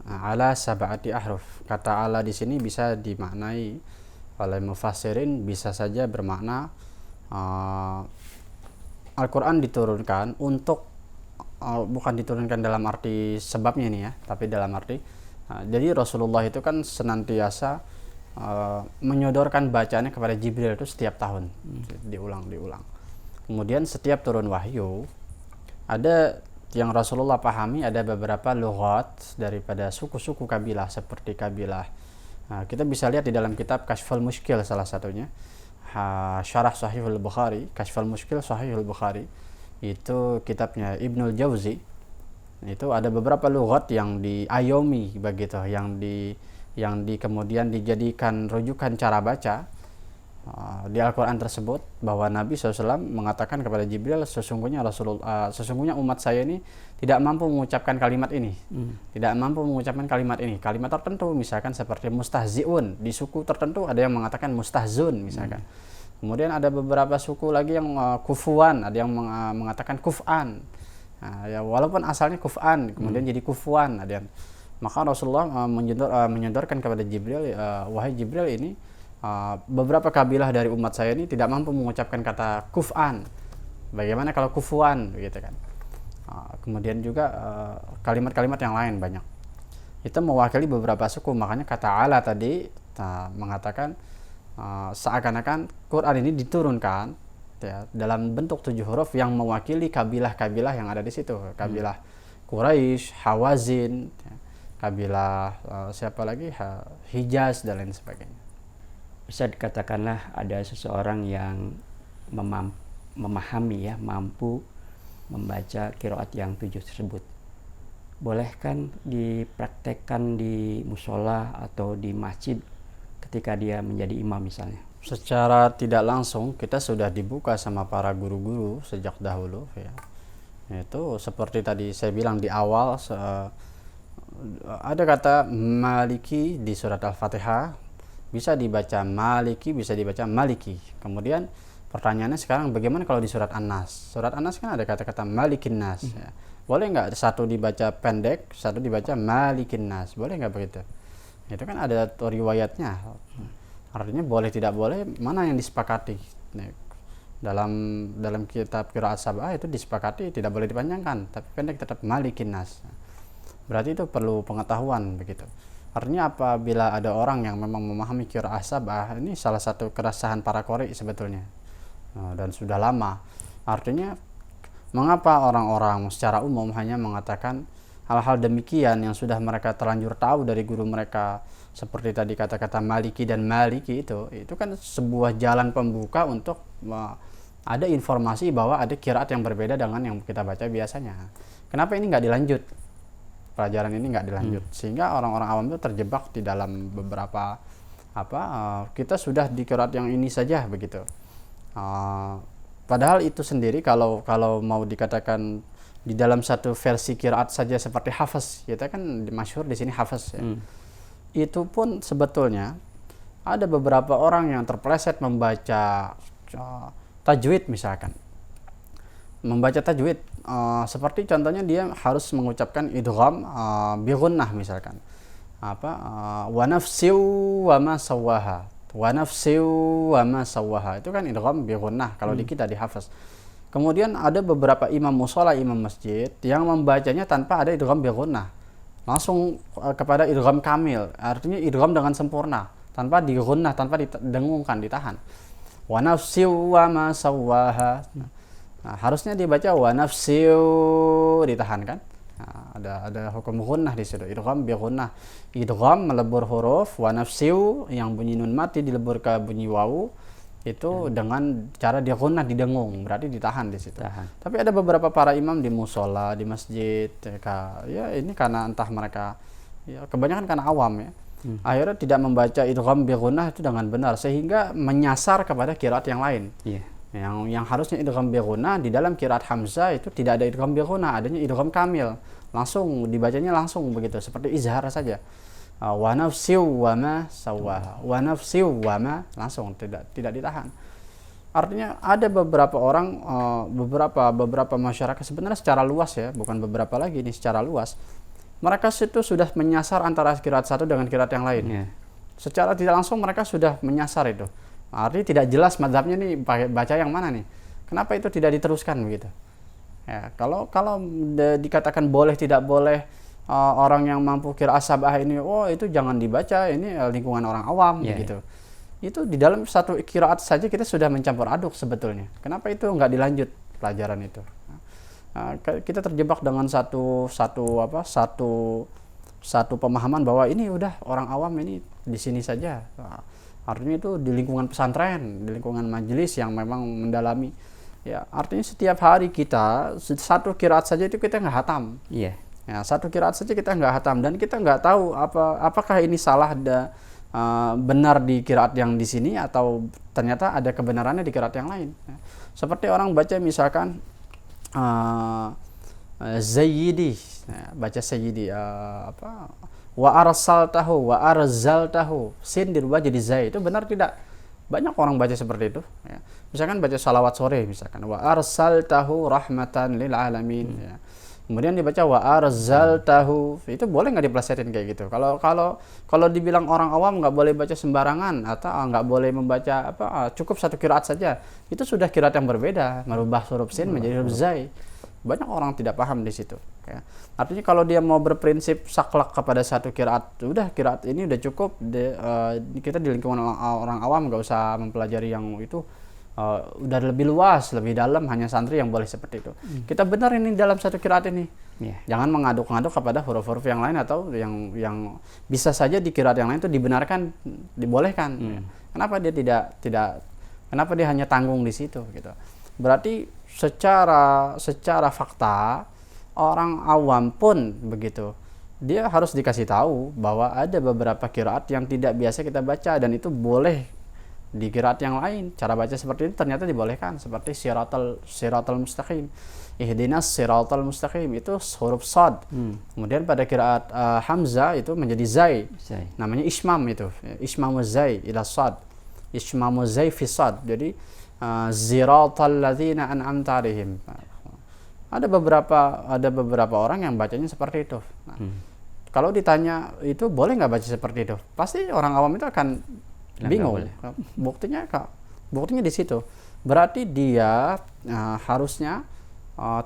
Ala sab'ati ahruf. Kata Allah di sini bisa dimaknai oleh mufassirin, bisa saja bermakna Al-Quran diturunkan untuk bukan diturunkan dalam arti sebabnya ini ya, tapi dalam arti jadi Rasulullah itu kan senantiasa menyodorkan bacaannya kepada Jibril itu setiap tahun, diulang. Kemudian setiap turun wahyu ada yang Rasulullah pahami, ada beberapa lughat daripada suku-suku kabilah seperti kabilah. Kita bisa lihat di dalam kitab Kashful Mushkil salah satunya, Syarah Sahihul Bukhari, Kashful Mushkil Sahihul Bukhari. Itu kitabnya Ibnul Jauzi. Itu ada beberapa lughat yang diayomi begitu, yang kemudian dijadikan rujukan cara baca di Al-Quran tersebut, bahwa Nabi SAW mengatakan kepada Jibril, sesungguhnya umat saya ini tidak mampu mengucapkan kalimat ini, kalimat tertentu, misalkan seperti mustahziun, di suku tertentu ada yang mengatakan mustahzun misalkan. Kemudian ada beberapa suku lagi yang kufuan, ada yang mengatakan kuf'an. Ya, walaupun asalnya kuf'an, kemudian jadi kufuan. Maka Rasulullah menyodorkan kepada Jibril, wahai Jibril, ini beberapa kabilah dari umat saya ini tidak mampu mengucapkan kata kuf'an. Bagaimana kalau kufuan, begitu kan? Kemudian juga kalimat-kalimat yang lain banyak. Itu mewakili beberapa suku. Makanya kata Allah tadi mengatakan seakan-akan Quran ini diturunkan ya, dalam bentuk 7 huruf yang mewakili kabilah-kabilah yang ada di situ, kabilah Quraisy, Hawazin, ya, kabilah siapa lagi, Hijaz dan lain sebagainya. Bisa dikatakanlah ada seseorang yang memahami ya, mampu membaca qiraat yang 7 tersebut. Boleh kan dipraktekkan di musola atau di masjid ketika dia menjadi imam misalnya? Secara tidak langsung kita sudah dibuka sama para guru-guru sejak dahulu ya. Itu seperti tadi saya bilang di awal, ada kata maliki di surat Al-Fatihah, bisa dibaca maliki, bisa dibaca maliki. Kemudian pertanyaannya sekarang, bagaimana kalau di surat An-Nas? Surat An-Nas kan ada kata-kata malikin nas ya. Boleh nggak satu dibaca pendek, satu dibaca malikin nas? Boleh nggak begitu? Itu kan ada riwayatnya. Artinya boleh tidak boleh, mana yang disepakati. Dalam kitab qiraat sab'ah itu disepakati tidak boleh dipanjangkan, tapi pendek tetap malikin nas. Berarti itu perlu pengetahuan begitu. Artinya apabila ada orang yang memang memahami qiraat sab'ah, ini salah satu keresahan para qori sebetulnya. Dan sudah lama. Artinya mengapa orang-orang secara umum hanya mengatakan hal-hal demikian yang sudah mereka terlanjur tahu dari guru mereka, seperti tadi kata-kata maliki dan maliki, itu kan sebuah jalan pembuka untuk ada informasi bahwa ada qiraat yang berbeda dengan yang kita baca biasanya. Kenapa ini nggak dilanjut? Pelajaran ini nggak dilanjut, sehingga orang-orang awam itu terjebak di dalam beberapa kita sudah di qiraat yang ini saja begitu. Padahal itu sendiri kalau mau dikatakan di dalam satu versi qiraat saja seperti hafaz, kita kan masyhur di sini hafaz ya. Itu pun sebetulnya ada beberapa orang yang terpeleset membaca tajwid misalkan. Membaca tajwid seperti contohnya dia harus mengucapkan idgham bi ghunnah misalkan. Wa nafsiu wa ma sawwaha. Wa nafsiu wa ma sawwaha. Itu kan idgham bi ghunnah kalau di kita di hafaz. Kemudian ada beberapa imam mushola, imam masjid yang membacanya tanpa ada idgham bi ghunnah. Langsung kepada idgham kamil, artinya idgham dengan sempurna, tanpa di ghunnah, tanpa didengungkan, ditahan. wa nafsin wa ma sawwaha. Nah, harusnya dibaca wa nafsin, ditahan kan? Nah, ada hukum gunnah di situ, idgham bi gunnah. Idgham melebur huruf, wa nafsin yang bunyi nun mati dilebur ke bunyi wawu itu dengan cara dia gunnah, didengung, berarti ditahan di situ. Tapi ada beberapa para imam di musola, di masjid, ya ini karena entah mereka ya kebanyakan karena awam ya. Akhirnya tidak membaca idgham bi gunnah itu dengan benar sehingga menyasar kepada qiraat yang lain. Yang harusnya idgham bi gunnah di dalam qiraat Hamzah itu tidak ada idgham bi gunnah, adanya idgham kamil. Langsung dibacanya langsung begitu seperti izhar saja. Wa nafsi wa ma sawwaha. Wa nafsi wa ma langsung tidak ditahan. Artinya ada beberapa orang beberapa masyarakat sebenarnya secara luas ya, bukan beberapa lagi ini secara luas. Mereka itu sudah menyasar antara qiraat satu dengan qiraat yang lain. Secara tidak langsung mereka sudah menyasar itu. Artinya tidak jelas mazhabnya nih baca yang mana nih. Kenapa itu tidak diteruskan begitu? Ya, kalau dikatakan boleh tidak boleh orang yang mampu qiraat sab'ah ini, itu jangan dibaca, ini lingkungan orang awam begitu. Itu di dalam satu qiraat saja kita sudah mencampur aduk sebetulnya. Kenapa itu nggak dilanjut pelajaran itu? Kita terjebak dengan satu pemahaman bahwa ini udah orang awam ini di sini saja. Artinya itu di lingkungan pesantren, di lingkungan majelis yang memang mendalami. Ya, artinya setiap hari kita satu qiraat saja itu kita nggak hatam. Ya, satu qiraat saja kita nggak hatam dan kita nggak tahu apakah ini salah benar di qiraat yang di sini atau ternyata ada kebenarannya di qiraat yang lain. Seperti orang baca misalkan Zayyidi, baca Sayyidi wa arsaltahu wa arzaltahu, sin dirubah jadi zai, itu benar tidak? Banyak orang baca seperti itu ya. Misalkan baca salawat sore misalkan wa arsaltahu rahmatan lil alamin ya. Kemudian dibaca wa arzaltahu, itu boleh nggak dipelesetin kayak gitu? Kalau dibilang orang awam nggak boleh baca sembarangan atau nggak boleh membaca cukup satu qiraat saja, itu sudah qiraat yang berbeda, merubah huruf sin menjadi huruf zai. Banyak orang tidak paham di situ ya. Artinya kalau dia mau berprinsip saklek kepada satu qiraat, udah qiraat ini udah cukup, kita di lingkungan orang awam nggak usah mempelajari yang itu, udah lebih luas, lebih dalam, hanya santri yang boleh seperti itu. Kita benar ini dalam satu qiraat ini. Jangan mengaduk-aduk kepada huruf-huruf yang lain atau yang bisa saja di qiraat yang lain itu dibenarkan, dibolehkan. Kenapa dia tidak kenapa dia hanya tanggung di situ gitu. Berarti secara fakta orang awam pun begitu, dia harus dikasih tahu bahwa ada beberapa qiraat yang tidak biasa kita baca dan itu boleh di qiraat yang lain. Cara baca seperti itu ternyata dibolehkan, seperti siratal mustaqim, ihdinas siratal mustaqim, itu huruf shad. Kemudian pada qiraat Hamzah itu menjadi zai. Namanya ismam, itu ismamuz zai ila shad, ismamuz zai fi shad. Jadi ziratal ladzina an'amta 'alaihim. Ada beberapa orang yang bacanya seperti itu. Nah, kalau ditanya itu boleh nggak baca seperti itu, pasti orang awam itu akan bingung. Buktinya di situ. Berarti dia harusnya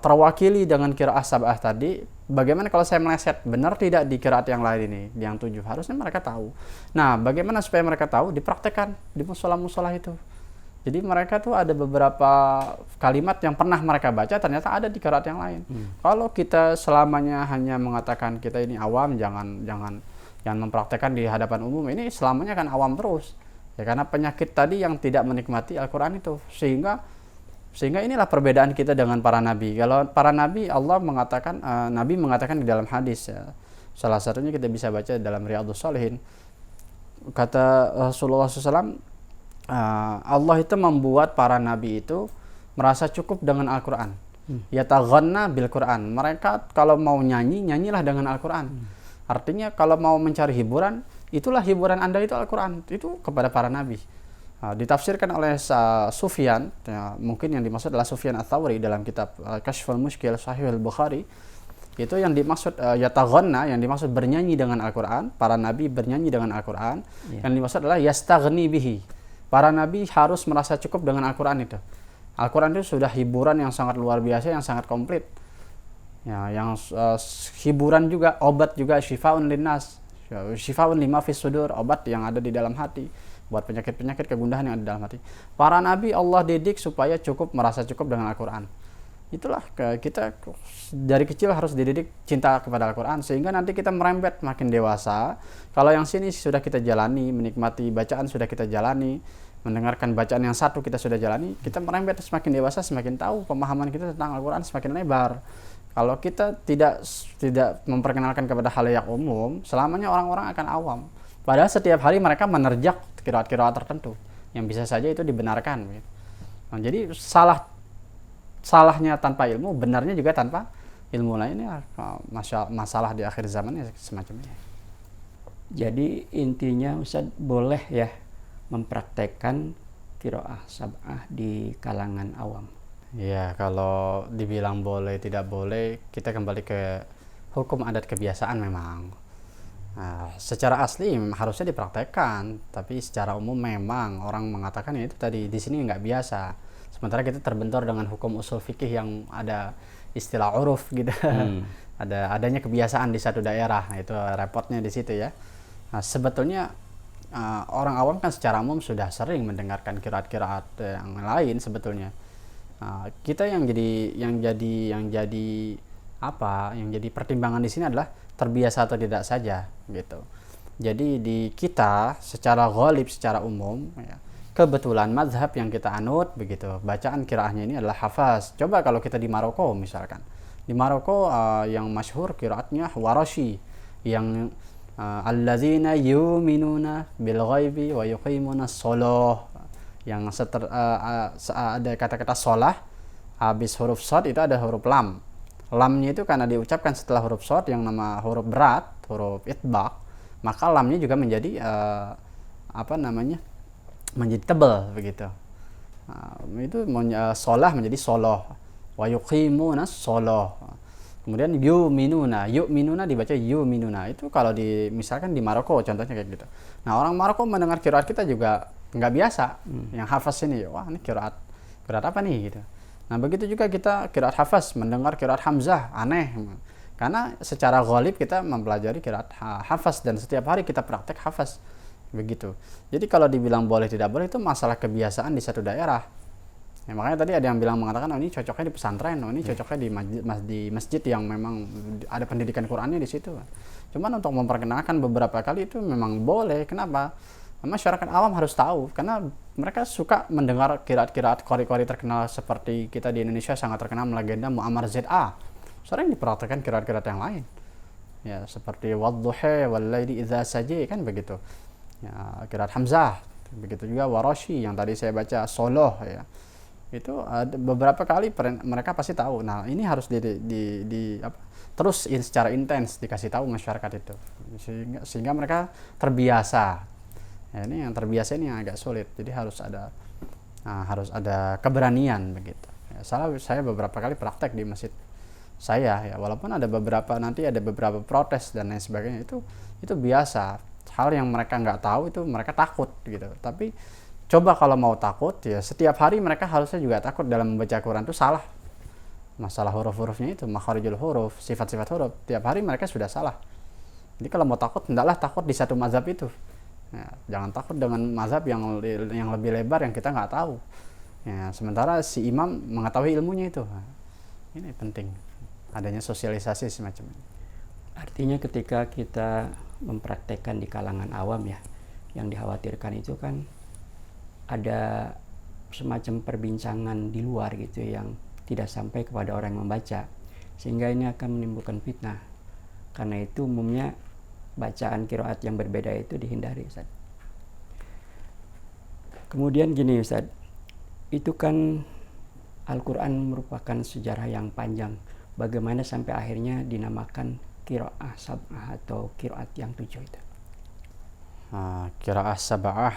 terwakili dengan qiraat sab'ah tadi. Bagaimana kalau saya meleset, benar tidak di qiraat yang lain ini, yang 7? Harusnya mereka tahu. Nah, bagaimana supaya mereka tahu? Dipraktekkan di musola-musola itu. Jadi mereka tuh ada beberapa kalimat yang pernah mereka baca ternyata ada di qiraat yang lain. Kalau kita selamanya hanya mengatakan kita ini awam, jangan mempraktekkan di hadapan umum, ini selamanya kan awam terus. Ya, karena penyakit tadi yang tidak menikmati Al-Qur'an itu. Sehingga inilah perbedaan kita dengan para nabi. Kalau para nabi, Allah mengatakan, Nabi mengatakan di dalam hadis ya. Salah satunya kita bisa baca dalam Riyadhus Shalihin. Kata Rasulullah SAW, Allah itu membuat para nabi itu merasa cukup dengan Al-Quran. Yataghanna bil Quran. Mereka kalau mau nyanyi, nyanyilah dengan Al-Quran. Artinya kalau mau mencari hiburan, itulah hiburan Anda itu Al-Quran. Itu kepada para nabi. Ditafsirkan oleh Sufyan, ya, mungkin yang dimaksud adalah Sufyan Ats-Tsauri dalam kitab Kashful Mushkil Sahih Al-Bukhari. Itu yang dimaksud yataghanna, yang dimaksud bernyanyi dengan Al-Quran. Para nabi bernyanyi dengan Al-Quran. Yang dimaksud adalah yastaghni bihi. Para nabi harus merasa cukup dengan Al-Quran itu. Al-Quran itu sudah hiburan yang sangat luar biasa, yang sangat komplit. Ya, yang hiburan juga, obat juga, syifaun linnas, syifaun lima fis sudur, obat yang ada di dalam hati. buat penyakit-penyakit kegundahan yang ada dalam hati. Para nabi Allah didik supaya merasa cukup dengan Al-Quran. Itulah kita dari kecil harus dididik cinta kepada Al-Quran, sehingga nanti kita merembet makin dewasa. Kalau yang sini sudah kita jalani, menikmati bacaan sudah kita jalani, mendengarkan bacaan yang satu kita sudah jalani, kita merembet semakin dewasa, semakin tahu pemahaman kita tentang Al-Quran semakin lebar. Kalau kita tidak memperkenalkan kepada halayak umum, selamanya orang-orang akan awam. Padahal setiap hari mereka menerjak qiraat-qiraat tertentu yang bisa saja itu dibenarkan. Nah, jadi salahnya tanpa ilmu, benarnya juga tanpa ilmu. Lah ini masalah di akhir zaman ya semacam ini. Jadi intinya Ustaz boleh ya mempraktekkan qiraah sab'ah di kalangan awam. Ya, kalau dibilang boleh tidak boleh, kita kembali ke hukum adat kebiasaan memang. Nah, secara asli harusnya dipraktekkan, tapi secara umum memang orang mengatakan ya itu tadi di sini nggak biasa. Sementara kita terbentur dengan hukum usul fikih yang ada istilah uruf gitu. Adanya kebiasaan di satu daerah. Nah, itu repotnya di situ ya. Nah, sebetulnya orang awam kan secara umum sudah sering mendengarkan qiraat-qiraat yang lain sebetulnya. Kita yang jadi pertimbangan di sini adalah terbiasa atau tidak saja gitu. Jadi di kita secara ghalib, secara umum ya, kebetulan mazhab yang kita anut begitu, bacaan qiraahnya ini adalah hafaz. Coba kalau kita di Maroko misalkan, di Maroko yang masyhur qiraatnya Warashi, yang allazina yu'minuna bil ghaibi wa yuqimuna shalah, yang ada kata-kata sholah, habis huruf shad itu ada huruf lam. Lamnya itu karena diucapkan setelah huruf shad yang nama huruf berat, huruf itbaq, maka lamnya juga menjadi menjadi tebal begitu. Itu sholah menjadi sholoh, wa yuqimuna sholah. Kemudian yu'minuna dibaca yu'minuna. Itu kalau misalkan di Maroko contohnya kayak gitu. Nah, orang Maroko mendengar qiraat kita juga nggak biasa. Yang hafaz ini, wah ini qiraat apa nih gitu. Nah, begitu juga kita qiraat hafaz, mendengar qiraat Hamzah aneh. Karena secara ghalib kita mempelajari qiraat hafaz dan setiap hari kita praktek hafaz. Begitu. Jadi kalau dibilang boleh tidak boleh itu masalah kebiasaan di satu daerah. Ya, makanya tadi ada yang mengatakan ini cocoknya di pesantren, ini cocoknya di masjid yang memang ada pendidikan Qur'annya di situ. Cuman untuk memperkenalkan beberapa kali itu memang boleh. Kenapa? Masyarakat awam harus tahu, karena mereka suka mendengar qiraat-qiraat qori-qori terkenal seperti kita di Indonesia sangat terkenal legenda Muammar ZA. Sering dipraktekkan qiraat-qiraat yang lain. Ya, seperti wadduha wal laili idza saja kan begitu. Ya, qiraat Hamzah, begitu juga Warashi yang tadi saya baca Soloh ya. Itu ada beberapa kali mereka pasti tahu. Nah, ini harus terus secara intens dikasih tahu masyarakat itu sehingga mereka terbiasa. Ya, ini yang terbiasa ini yang agak sulit. Jadi harus ada keberanian begitu. Ya, saya beberapa kali praktek di masjid saya ya, walaupun ada beberapa protes dan lain sebagainya, itu biasa. Hal yang mereka nggak tahu itu mereka takut gitu. Tapi coba kalau mau takut ya setiap hari mereka harusnya juga takut dalam membaca Quran itu salah. Masalah huruf-hurufnya itu, makharijul huruf, sifat-sifat huruf, tiap hari mereka sudah salah. Jadi kalau mau takut, hendaklah takut di satu mazhab itu. Ya, jangan takut dengan mazhab yang lebih lebar yang kita nggak tahu. Ya, sementara si imam mengetahui ilmunya itu. Nah, ini penting adanya sosialisasi semacam ini. Artinya ketika kita mempraktekkan di kalangan awam ya, yang dikhawatirkan itu kan ada semacam perbincangan di luar gitu yang tidak sampai kepada orang yang membaca, sehingga ini akan menimbulkan fitnah. Karena itu umumnya bacaan qiraat yang berbeda itu dihindari, Ustaz. Kemudian gini, Ustaz, itu kan Al-Quran merupakan sejarah yang panjang. Bagaimana sampai akhirnya dinamakan qiraah sab'ah atau qiraat yang 7 itu? Qiraah sab'ah,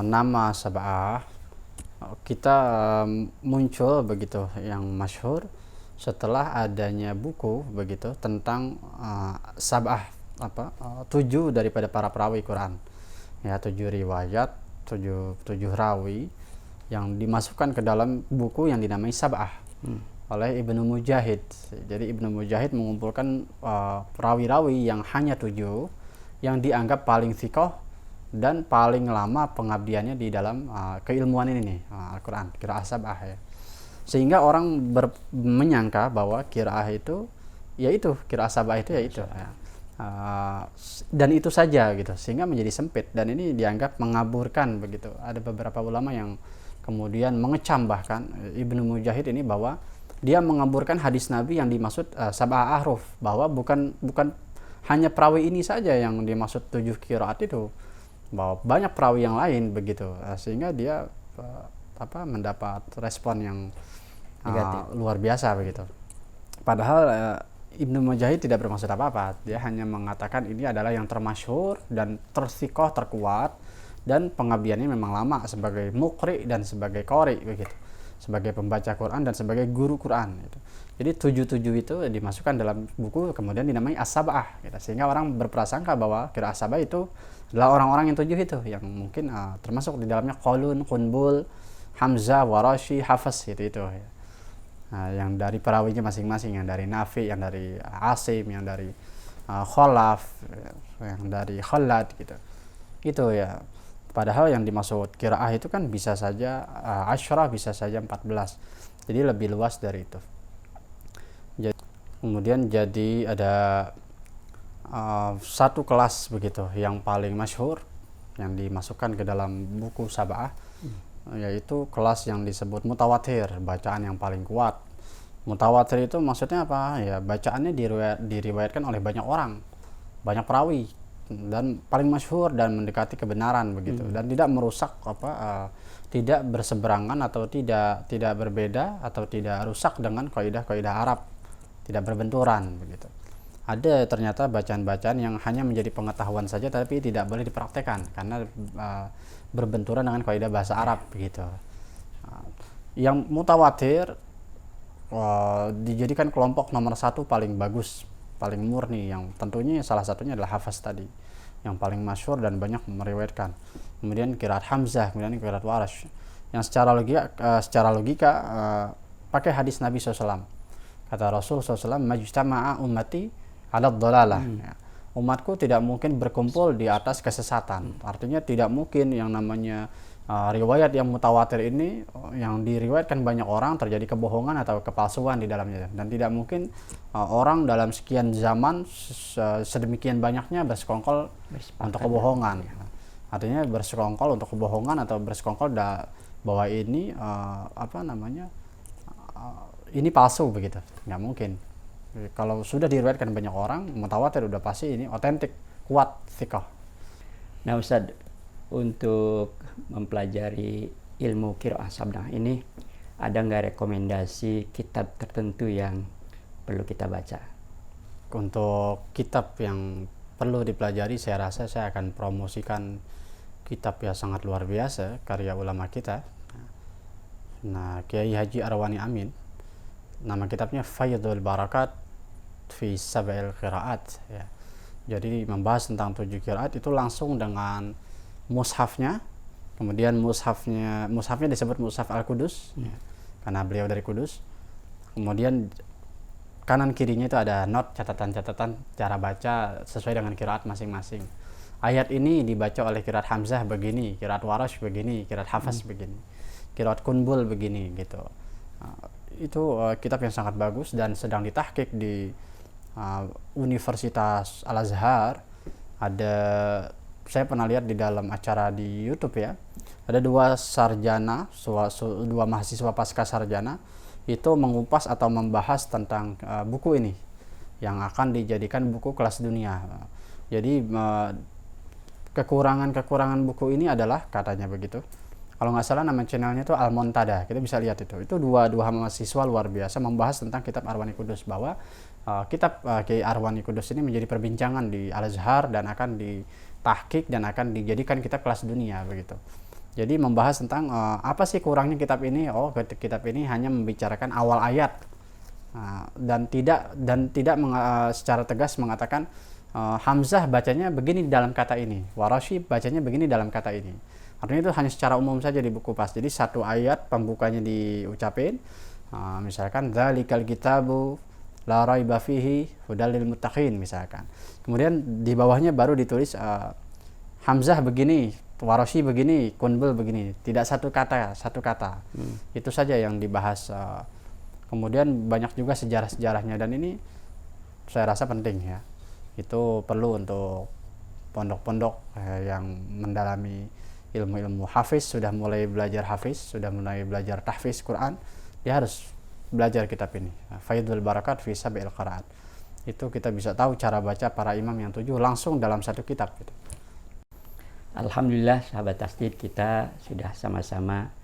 nama sab'ah kita muncul begitu yang masyhur setelah adanya buku begitu tentang sab'ah 7 daripada para perawi Quran. Ya, 7 riwayat, 7 rawi yang dimasukkan ke dalam buku yang dinamai sab'ah oleh Ibnu Mujahid. Jadi Ibnu Mujahid mengumpulkan rawi-rawi yang hanya 7 yang dianggap paling thiqah dan paling lama pengabdiannya di dalam keilmuan ini nih, Al-Quran, qiraah sab'ah ya. Sehingga orang menyangka bahwa qiraah itu yaitu qiraah sab'ah itu yaitu ya. Dan itu saja gitu, sehingga menjadi sempit dan ini dianggap mengaburkan begitu. Ada beberapa ulama yang kemudian mengecam bahkan Ibnu Mujahid ini bahwa dia mengaburkan hadis Nabi yang dimaksud sab'ah ahruf, bahwa bukan hanya perawi ini saja yang dimaksud 7 qiraat itu, bahwa banyak perawi yang lain begitu, sehingga dia mendapat respon yang luar biasa begitu. Padahal Ibnu Mujahid tidak bermaksud apa-apa, dia hanya mengatakan ini adalah yang termasyhur dan tersikoh, terkuat, dan pengabdiannya memang lama sebagai muqri dan sebagai qori begitu, sebagai pembaca Quran dan sebagai guru Quran gitu. Jadi 7 itu dimasukkan dalam buku kemudian dinamai as-sab'ah gitu. Sehingga orang berprasangka bahwa qiraah sab'ah itu adalah orang-orang yang 7 itu yang mungkin termasuk di dalamnya Qalun, Qunbul, Hamzah, Warashi, Hafs itu ya. Yang dari perawinya masing-masing, yang dari Nafi, yang dari Asim, yang dari Khalaf, yang dari Khalad gitu. Itu ya. Padahal yang dimaksud qiraah itu kan bisa saja asyrah, bisa saja 14. Jadi lebih luas dari itu. Kemudian jadi ada satu kelas begitu yang paling masyhur yang dimasukkan ke dalam buku sab'ah, yaitu kelas yang disebut mutawatir, bacaan yang paling kuat. Mutawatir itu maksudnya apa? Ya bacaannya diriwayatkan oleh banyak orang, banyak perawi, dan paling masyhur dan mendekati kebenaran begitu, dan tidak merusak tidak berseberangan atau tidak berbeda atau tidak rusak dengan kaidah-kaidah Arab, tidak berbenturan begitu. Ada ternyata bacaan-bacaan yang hanya menjadi pengetahuan saja tapi tidak boleh dipraktekkan karena berbenturan dengan kaidah bahasa Arab begitu. Yang mutawatir dijadikan kelompok nomor 1 paling bagus, paling murni, yang tentunya salah satunya adalah Hafs tadi, yang paling masyhur dan banyak meriwayatkan. Kemudian qiraat Hamzah, kemudian qiraat Warash, yang secara logika pakai hadis Nabi SAW. Kata Rasul SAW, majtama'a ummati ala dhalalah. Ya. Umatku tidak mungkin berkumpul di atas kesesatan. Artinya tidak mungkin yang namanya riwayat yang mutawatir ini yang diriwayatkan banyak orang terjadi kebohongan atau kepalsuan di dalamnya, dan tidak mungkin orang dalam sekian zaman sedemikian banyaknya bersekongkol untuk kebohongan. Artinya bersekongkol untuk kebohongan atau bersekongkol bahwa ini ini palsu begitu, nggak mungkin. Kalau sudah diriwayatkan banyak orang, mutawatir udah pasti ini otentik, kuat, thiqah. Nah Ustadz, untuk mempelajari ilmu qiraah sab'ah ini, ada nggak rekomendasi kitab tertentu yang perlu kita baca? Untuk kitab yang perlu dipelajari, saya rasa saya akan promosikan kitab yang sangat luar biasa karya ulama kita. Nah, Kiai Haji Arwani Amin, nama kitabnya Faidul Barakat fi Sab'il Qiraat ya. Jadi membahas tentang 7 qiraat itu langsung dengan mushafnya. Kemudian mushafnya disebut mushaf Al-Qudus ya, karena beliau dari Kudus. Kemudian kanan kirinya itu ada not, catatan-catatan cara baca sesuai dengan qiraat masing-masing. Ayat ini dibaca oleh qiraat Hamzah begini, qiraat Warash begini, qiraat Hafs begini, qiraat Qunbul begini gitu. Itu kitab yang sangat bagus dan sedang ditahqiq di Universitas Al-Azhar. Saya pernah lihat di dalam acara di YouTube ya, ada 2 sarjana, 2 mahasiswa pasca sarjana itu mengupas atau membahas tentang buku ini yang akan dijadikan buku kelas dunia. Jadi kekurangan buku ini adalah, katanya begitu, kalau nggak salah nama channelnya itu Al-Montada, kita bisa lihat itu dua mahasiswa luar biasa membahas tentang kitab Arwani Kudus, bahwa kitab Kiai Arwani Kudus ini menjadi perbincangan di Al-Azhar dan akan ditahqiq dan akan dijadikan kitab kelas dunia begitu. Jadi membahas tentang apa sih kurangnya kitab ini. Kitab ini hanya membicarakan awal ayat dan tidak secara tegas mengatakan Hamzah bacanya begini dalam kata ini, Warashi bacanya begini dalam kata ini. Artinya itu hanya secara umum saja dikupas. Jadi satu ayat pembukanya diucapin, misalkan dzalikal kitabu la raiba fihi hudal lil muttaqin misalkan. Kemudian di bawahnya baru ditulis Hamzah begini, Warosi begini, Kunbul begini, tidak satu kata. Itu saja yang dibahas. Kemudian banyak juga sejarah-sejarahnya, dan ini saya rasa penting ya. Itu perlu untuk pondok-pondok yang mendalami ilmu-ilmu hafiz, sudah mulai belajar hafiz, sudah mulai belajar tahfiz Quran, dia harus belajar kitab ini. Faidul Barakat fi Sab'il Qiraat. Itu kita bisa tahu cara baca para imam yang 7 langsung dalam satu kitab gitu. Alhamdulillah sahabat tasdid, kita sudah sama-sama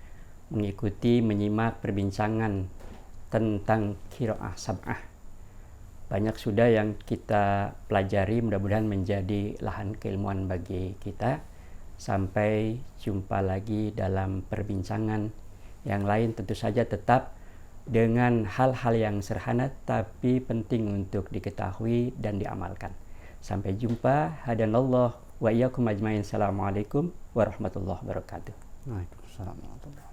mengikuti, menyimak perbincangan tentang qiraah sab'ah. Banyak sudah yang kita pelajari, mudah-mudahan menjadi lahan keilmuan bagi kita. Sampai jumpa lagi dalam perbincangan yang lain, tentu saja tetap dengan hal-hal yang sederhana tapi penting untuk diketahui dan diamalkan. Sampai jumpa. Hadanallah wa iyyakum ajmain. Assalamualaikum warahmatullahi wabarakatuh. Waalaikumsalam warahmatullahi wabarakatuh.